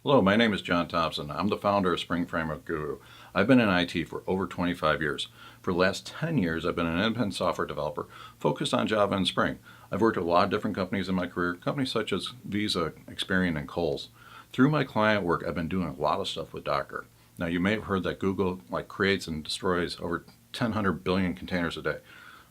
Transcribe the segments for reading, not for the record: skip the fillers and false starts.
Hello, my name is John Thompson. I'm the founder of Spring Framework Guru. I've been in IT for over 25 years. For the last 10 years, I've been an independent software developer focused on Java and Spring. I've worked at a lot of different companies in my career, companies such as Visa, Experian, and Kohl's. Through my client work, I've been doing a lot of stuff with Docker. Now, you may have heard that Google creates and destroys over 1,000 billion containers a day.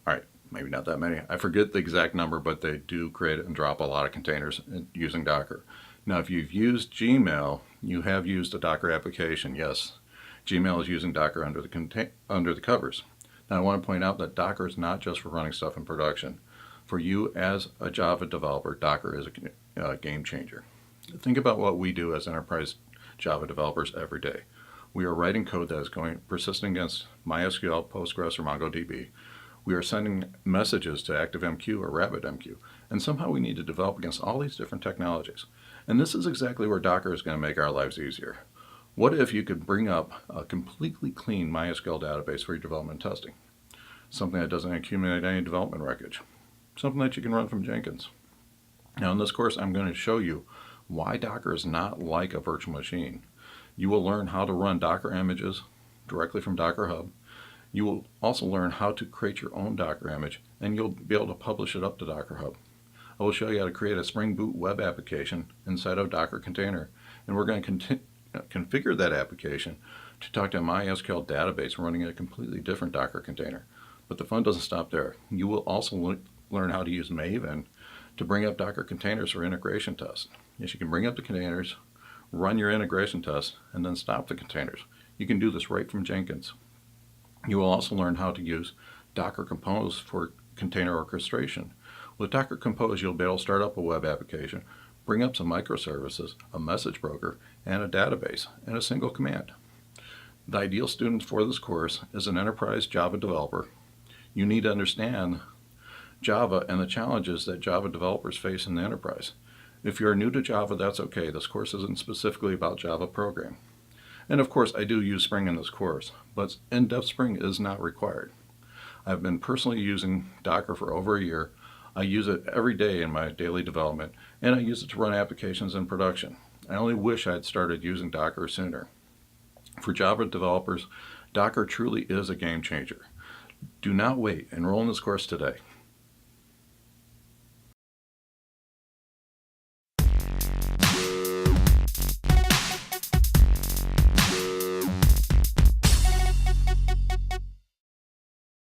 All right, maybe not that many. I forget the exact number, but they do create and drop a lot of containers using Docker. Now, if you've used Gmail, you have used a Docker application. Yes, Gmail is using Docker under the covers. Now, I want to point out that Docker is not just for running stuff in production. For you as a Java developer, Docker is a game changer. Think about what we do as enterprise Java developers every day. We are writing code that is persisting against MySQL, Postgres, or MongoDB. We are sending messages to ActiveMQ or RabbitMQ, and somehow we need to develop against all these different technologies. And this is exactly where Docker is going to make our lives easier. What if you could bring up a completely clean MySQL database for your development testing? Something that doesn't accumulate any development wreckage. Something that you can run from Jenkins. Now in this course, I'm going to show you why Docker is not like a virtual machine. You will learn how to run Docker images directly from Docker Hub. You will also learn how to create your own Docker image, and you'll be able to publish it up to Docker Hub. I will show you how to create a Spring Boot web application inside of a Docker container, and we're going to configure that application to talk to a MySQL database running in a completely different Docker container. But the fun doesn't stop there. You will also learn how to use Maven to bring up Docker containers for integration tests. Yes, you can bring up the containers, run your integration tests, and then stop the containers. You can do this right from Jenkins. You will also learn how to use Docker Compose for container orchestration. With Docker Compose, you'll be able to start up a web application, bring up some microservices, a message broker, and a database in a single command. The ideal student for this course is an enterprise Java developer. You need to understand Java and the challenges that Java developers face in the enterprise. If you're new to Java, that's okay. This course isn't specifically about Java programming. And of course, I do use Spring in this course, but in-depth Spring is not required. I've been personally using Docker for over a year. I use it every day in my daily development, and I use it to run applications in production. I only wish I had started using Docker sooner. For Java developers, Docker truly is a game changer. Do not wait. Enroll in this course today.